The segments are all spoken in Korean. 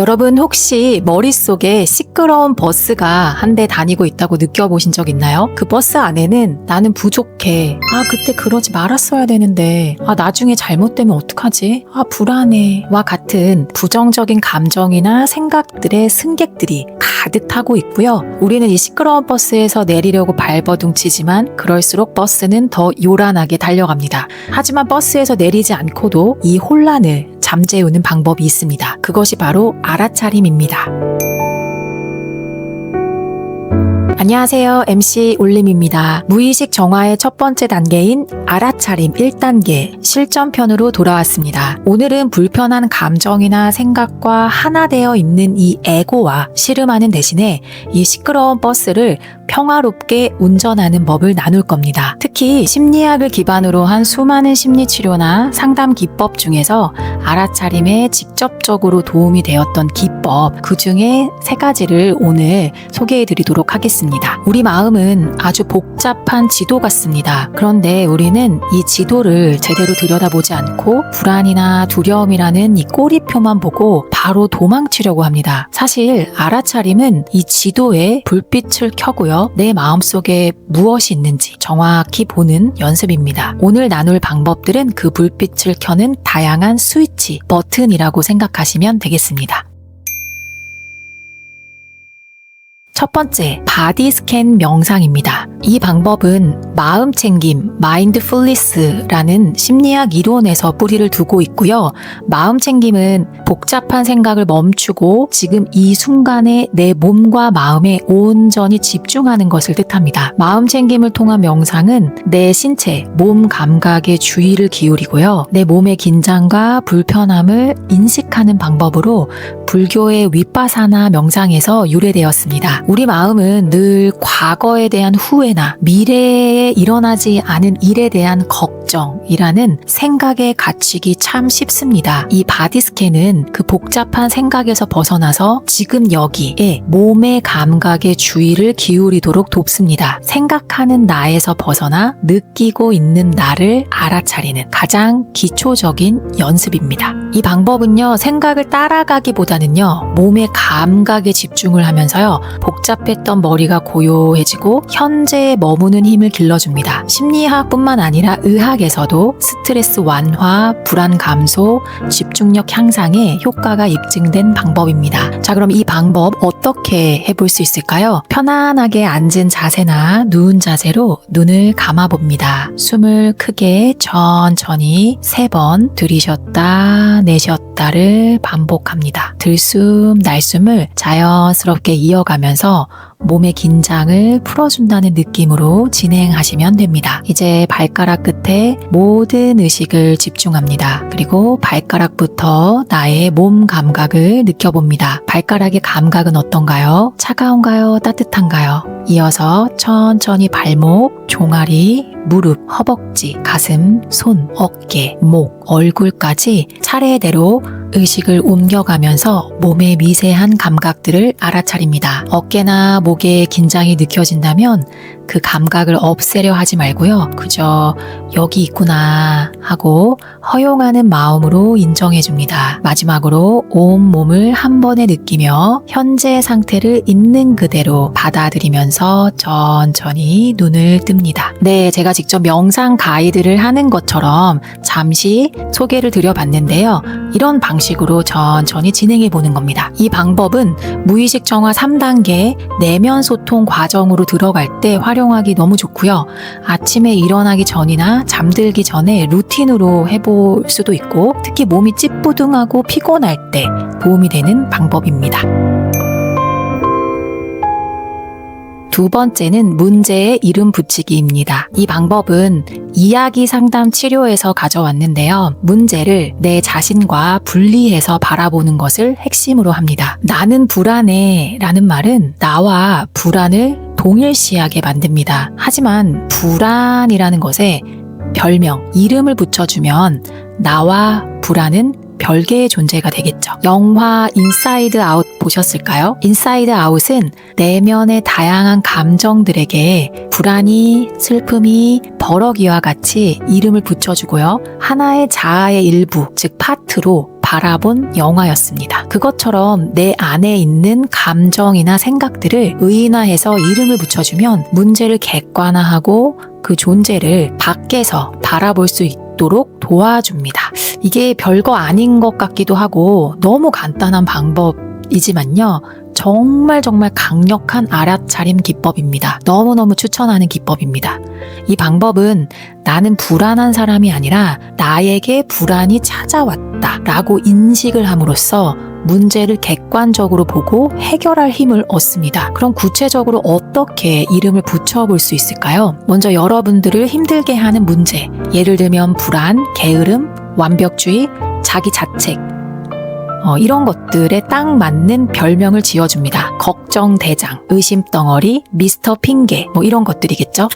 여러분 혹시 머릿속에 시끄러운 버스가 한 대 다니고 있다고 느껴보신 적 있나요? 그 버스 안에는 나는 부족해. 그때 그러지 말았어야 되는데. 나중에 잘못되면 어떡하지? 불안해. 와 같은 부정적인 감정이나 생각들의 승객들이 가득 타고 있고요. 우리는 이 시끄러운 버스에서 내리려고 발버둥치지만 그럴수록 버스는 더 요란하게 달려갑니다. 하지만 버스에서 내리지 않고도 이 혼란을 잠재우는 방법이 있습니다. 그것이 바로 알아차림입니다. 안녕하세요. MC 올림입니다. 무의식 정화의 첫 번째 단계인 알아차림 1단계 실전편으로 돌아왔습니다. 오늘은 불편한 감정이나 생각과 하나 되어 있는 이 에고와 씨름하는 대신에 이 시끄러운 버스를 평화롭게 운전하는 법을 나눌 겁니다. 특히 심리학을 기반으로 한 수많은 심리치료나 상담 기법 중에서 알아차림에 직접적으로 도움이 되었던 기법, 그 중에 3가지를 오늘 소개해 드리도록 하겠습니다. 우리 마음은 아주 복잡한 지도 같습니다. 그런데 우리는 이 지도를 제대로 들여다보지 않고 불안이나 두려움이라는 이 꼬리표만 보고 바로 도망치려고 합니다. 사실 알아차림은 이 지도에 불빛을 켜고요. 내 마음속에 무엇이 있는지 정확히 보는 연습입니다. 오늘 나눌 방법들은 그 불빛을 켜는 다양한 스위치, 버튼이라고 생각하시면 되겠습니다. 첫 번째, 바디 스캔 명상입니다. 이 방법은 마음챙김, 마인드풀니스라는 심리학 이론에서 뿌리를 두고 있고요. 마음챙김은 복잡한 생각을 멈추고 지금 이 순간에 내 몸과 마음에 온전히 집중하는 것을 뜻합니다. 마음챙김을 통한 명상은 내 신체, 몸 감각에 주의를 기울이고요. 내 몸의 긴장과 불편함을 인식하는 방법으로 불교의 위파사나 명상에서 유래되었습니다. 우리 마음은 늘 과거에 대한 후회나 미래에 일어나지 않은 일에 대한 걱정이라는 생각에 갇히기 참 쉽습니다. 이 바디 스캔은 그 복잡한 생각에서 벗어나서 지금 여기에 몸의 감각에 주의를 기울이도록 돕습니다. 생각하는 나에서 벗어나 느끼고 있는 나를 알아차리는 가장 기초적인 연습입니다. 이 방법은요, 생각을 따라가기보다는요, 몸의 감각에 집중을 하면서요, 복잡했던 머리가 고요해지고 현재에 머무는 힘을 길러줍니다. 심리학뿐만 아니라 의학에서도 스트레스 완화, 불안 감소, 집중력 향상에 효과가 입증된 방법입니다. 자, 그럼 이 방법 어떻게 해볼 수 있을까요? 편안하게 앉은 자세나 누운 자세로 눈을 감아봅니다. 숨을 크게 천천히 3번 들이쉬었다 내쉬었다를 반복합니다. 들숨 날숨을 자연스럽게 이어가면서 몸의 긴장을 풀어준다는 느낌으로 진행하시면 됩니다. 이제 발가락 끝에 모든 의식을 집중합니다. 그리고 발가락부터 나의 몸 감각을 느껴봅니다. 발가락의 감각은 어떤가요? 차가운가요? 따뜻한가요? 이어서 천천히 발목, 종아리, 무릎, 허벅지, 가슴, 손, 어깨, 목, 얼굴까지 차례대로 의식을 옮겨가면서 몸의 미세한 감각들을 알아차립니다. 어깨나 목에 긴장이 느껴진다면 그 감각을 없애려 하지 말고요. 그저 여기 있구나 하고 허용하는 마음으로 인정해줍니다. 마지막으로 온몸을 한 번에 느끼며 현재 상태를 있는 그대로 받아들이면서 천천히 눈을 뜹니다. 네, 제가 직접 명상 가이드를 하는 것처럼 잠시 소개를 드려봤는데요. 이런 방식으로 천천히 진행해 보는 겁니다. 이 방법은 무의식 정화 3단계 내면 소통 과정으로 들어갈 때 활용하기 너무 좋고요. 아침에 일어나기 전이나 잠들기 전에 루틴으로 해볼 수도 있고, 특히 몸이 찌뿌둥하고 피곤할 때 도움이 되는 방법입니다. 두 번째는 문제의 이름 붙이기입니다. 이 방법은 이야기 상담 치료에서 가져왔는데요. 문제를 내 자신과 분리해서 바라보는 것을 핵심으로 합니다. 나는 불안해 라는 말은 나와 불안을 동일시하게 만듭니다. 하지만 불안이라는 것에 별명, 이름을 붙여주면 나와 불안은 별개의 존재가 되겠죠. 영화 인사이드 아웃 보셨을까요? 인사이드 아웃은 내면의 다양한 감정들에게 불안이, 슬픔이, 버럭이와 같이 이름을 붙여주고요. 하나의 자아의 일부, 즉 파트로 바라본 영화였습니다. 그것처럼 내 안에 있는 감정이나 생각들을 의인화해서 이름을 붙여주면 문제를 객관화하고 그 존재를 밖에서 바라볼 수 있도록 도와줍니다. 이게 별거 아닌 것 같기도 하고 너무 간단한 방법이지만요. 정말 강력한 알아차림 기법입니다. 너무너무 추천하는 기법입니다. 이 방법은 나는 불안한 사람이 아니라 나에게 불안이 찾아왔다 라고 인식을 함으로써 문제를 객관적으로 보고 해결할 힘을 얻습니다. 그럼 구체적으로 어떻게 이름을 붙여볼 수 있을까요? 먼저 여러분들을 힘들게 하는 문제, 예를 들면 불안, 게으름, 완벽주의, 자기 자책, 이런 것들에 딱 맞는 별명을 지어줍니다. 걱정대장, 의심덩어리, 미스터 핑계, 이런 것들이겠죠?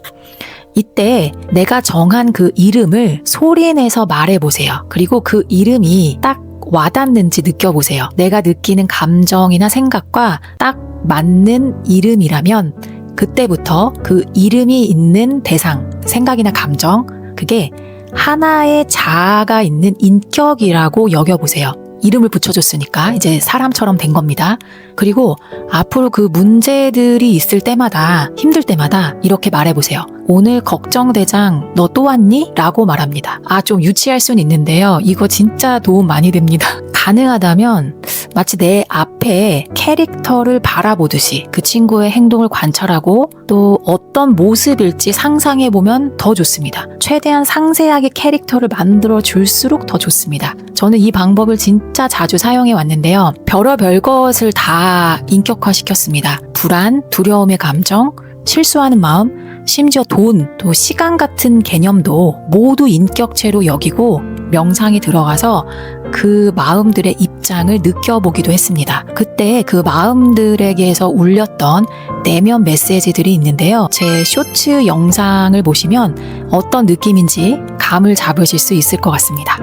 이때 내가 정한 그 이름을 소리내서 말해보세요. 그리고 그 이름이 딱 와닿는지 느껴보세요. 내가 느끼는 감정이나 생각과 딱 맞는 이름이라면 그때부터 그 이름이 있는 대상, 생각이나 감정, 그게 하나의 자아가 있는 인격이라고 여겨보세요. 이름을 붙여줬으니까 이제 사람처럼 된 겁니다. 그리고 앞으로 그 문제들이 있을 때마다, 힘들 때마다 이렇게 말해보세요. 오늘 걱정대장 너 또 왔니? 라고 말합니다. 좀 유치할 수는 있는데요. 이거 진짜 도움 많이 됩니다. 가능하다면 마치 내 앞에 캐릭터를 바라보듯이 그 친구의 행동을 관찰하고 또 어떤 모습일지 상상해보면 더 좋습니다. 최대한 상세하게 캐릭터를 만들어 줄수록 더 좋습니다. 저는 이 방법을 진짜 자주 사용해 왔는데요. 별의별 것을 다 인격화시켰습니다. 불안, 두려움의 감정, 실수하는 마음, 심지어 돈, 또 시간 같은 개념도 모두 인격체로 여기고 명상에 들어가서 그 마음들의 입장을 느껴보기도 했습니다. 그때 그 마음들에게서 울렸던 내면 메시지들이 있는데요. 제 쇼츠 영상을 보시면 어떤 느낌인지 감을 잡으실 수 있을 것 같습니다.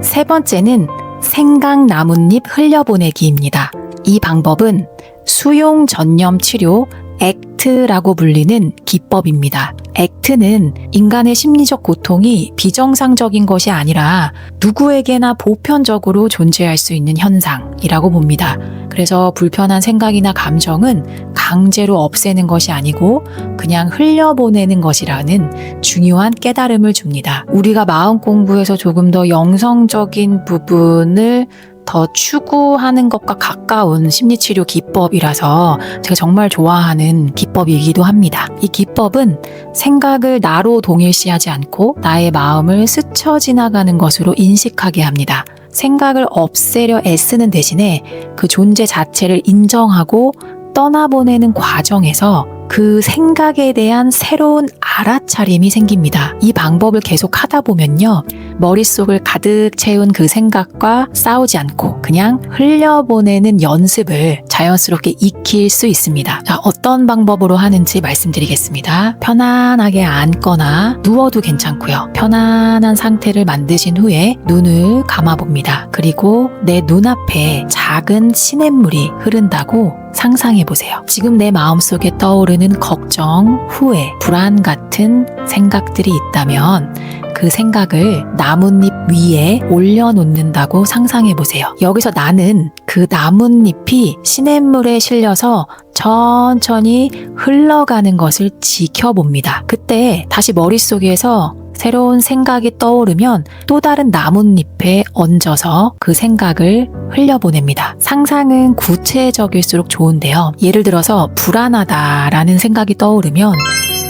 세 번째는 생각 나뭇잎 흘려보내기입니다. 이 방법은 수용 전념 치료 액트라고 불리는 기법입니다. 액트는 인간의 심리적 고통이 비정상적인 것이 아니라 누구에게나 보편적으로 존재할 수 있는 현상이라고 봅니다. 그래서 불편한 생각이나 감정은 강제로 없애는 것이 아니고 그냥 흘려보내는 것이라는 중요한 깨달음을 줍니다. 우리가 마음 공부에서 조금 더 영성적인 부분을 더 추구하는 것과 가까운 심리치료 기법이라서 제가 정말 좋아하는 기법이기도 합니다. 이 기법은 생각을 나로 동일시하지 않고 나의 마음을 스쳐 지나가는 것으로 인식하게 합니다. 생각을 없애려 애쓰는 대신에 그 존재 자체를 인정하고 떠나보내는 과정에서 그 생각에 대한 새로운 알아차림이 생깁니다. 이 방법을 계속 하다 보면요. 머릿속을 가득 채운 그 생각과 싸우지 않고 그냥 흘려보내는 연습을 자연스럽게 익힐 수 있습니다. 자, 어떤 방법으로 하는지 말씀드리겠습니다. 편안하게 앉거나 누워도 괜찮고요. 편안한 상태를 만드신 후에 눈을 감아봅니다. 그리고 내 눈앞에 작은 시냇물이 흐른다고 상상해보세요. 지금 내 마음속에 떠오르는 걱정, 후회, 불안 같은 생각들이 있다면 그 생각을 나뭇잎 위에 올려놓는다고 상상해보세요. 여기서 나는 그 나뭇잎이 시냇물에 실려서 천천히 흘러가는 것을 지켜봅니다. 그때 다시 머릿속에서 새로운 생각이 떠오르면 또 다른 나뭇잎에 얹어서 그 생각을 흘려보냅니다. 상상은 구체적일수록 좋은데요. 예를 들어서 불안하다라는 생각이 떠오르면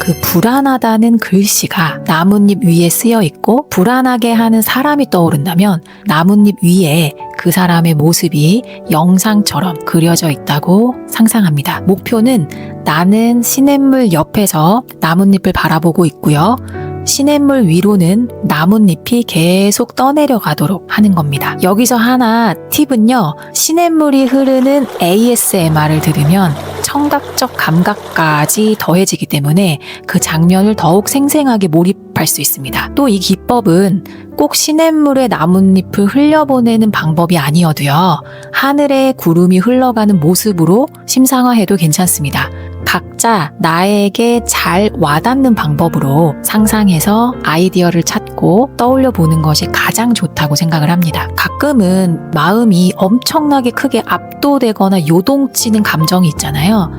그 불안하다는 글씨가 나뭇잎 위에 쓰여 있고 불안하게 하는 사람이 떠오른다면 나뭇잎 위에 그 사람의 모습이 영상처럼 그려져 있다고 상상합니다. 목표는 나는 시냇물 옆에서 나뭇잎을 바라보고 있고요. 시냇물 위로는 나뭇잎이 계속 떠내려가도록 하는 겁니다. 여기서 하나 팁은요. 시냇물이 흐르는 ASMR을 들으면 청각적 감각까지 더해지기 때문에 그 장면을 더욱 생생하게 몰입할 수 있습니다. 또 이 기법은 꼭 시냇물에 나뭇잎을 흘려보내는 방법이 아니어도요. 하늘에 구름이 흘러가는 모습으로 심상화해도 괜찮습니다. 각자 나에게 잘 와닿는 방법으로 상상해서 아이디어를 찾고 떠올려 보는 것이 가장 좋다고 생각을 합니다. 가끔은 마음이 엄청나게 크게 압도되거나 요동치는 감정이 있잖아요.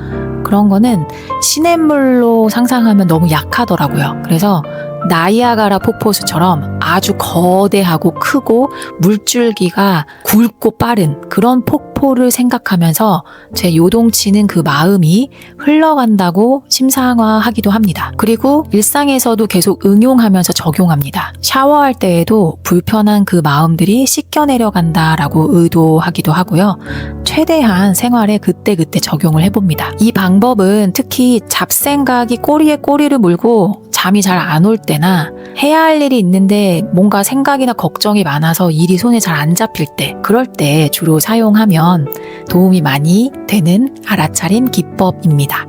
그런 거는 시냇물로 상상하면 너무 약하더라고요. 그래서 나이아가라 폭포수처럼 아주 거대하고 크고 물줄기가 굵고 빠른 그런 폭포를 생각하면서 제 요동치는 그 마음이 흘러간다고 심상화하기도 합니다. 그리고 일상에서도 계속 응용하면서 적용합니다. 샤워할 때에도 불편한 그 마음들이 씻겨내려간다라고 의도하기도 하고요. 최대한 생활에 그때그때 적용을 해봅니다. 이 방법은 특히 잡생각이 꼬리에 꼬리를 물고 잠이 잘 안 올 때나 해야 할 일이 있는데 뭔가 생각이나 걱정이 많아서 일이 손에 잘 안 잡힐 때, 그럴 때 주로 사용하면 도움이 많이 되는 알아차림 기법입니다.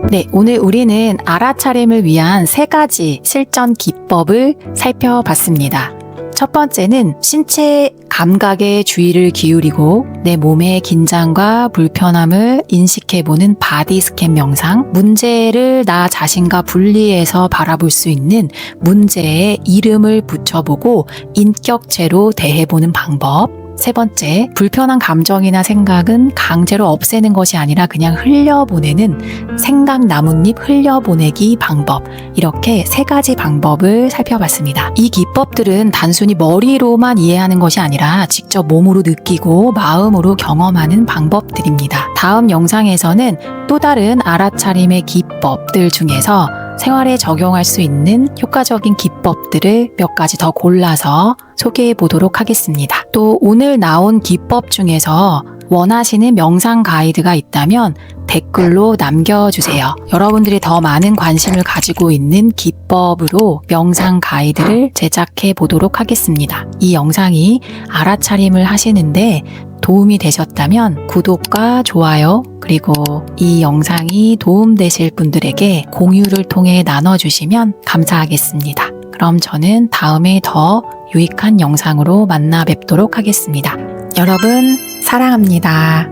네, 오늘 우리는 알아차림을 위한 3가지 실전 기법을 살펴봤습니다. 첫 번째는 신체 감각에 주의를 기울이고 내 몸의 긴장과 불편함을 인식해보는 바디 스캔 명상, 문제를 나 자신과 분리해서 바라볼 수 있는 문제에 이름을 붙여보고 인격체로 대해보는 방법, 세 번째, 불편한 감정이나 생각은 강제로 없애는 것이 아니라 그냥 흘려보내는 생각 나뭇잎 흘려보내기 방법, 이렇게 3가지 방법을 살펴봤습니다. 이 기법들은 단순히 머리로만 이해하는 것이 아니라 직접 몸으로 느끼고 마음으로 경험하는 방법들입니다. 다음 영상에서는 또 다른 알아차림의 기법들 중에서 생활에 적용할 수 있는 효과적인 기법들을 몇 가지 더 골라서 소개해 보도록 하겠습니다. 또 오늘 나온 기법 중에서 원하시는 명상 가이드가 있다면 댓글로 남겨주세요. 여러분들이 더 많은 관심을 가지고 있는 기법으로 명상 가이드를 제작해 보도록 하겠습니다. 이 영상이 알아차림을 하시는데 도움이 되셨다면 구독과 좋아요, 그리고 이 영상이 도움되실 분들에게 공유를 통해 나눠주시면 감사하겠습니다. 그럼 저는 다음에 더 유익한 영상으로 만나 뵙도록 하겠습니다. 여러분 사랑합니다.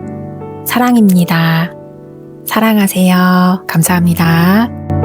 사랑입니다. 사랑하세요. 감사합니다.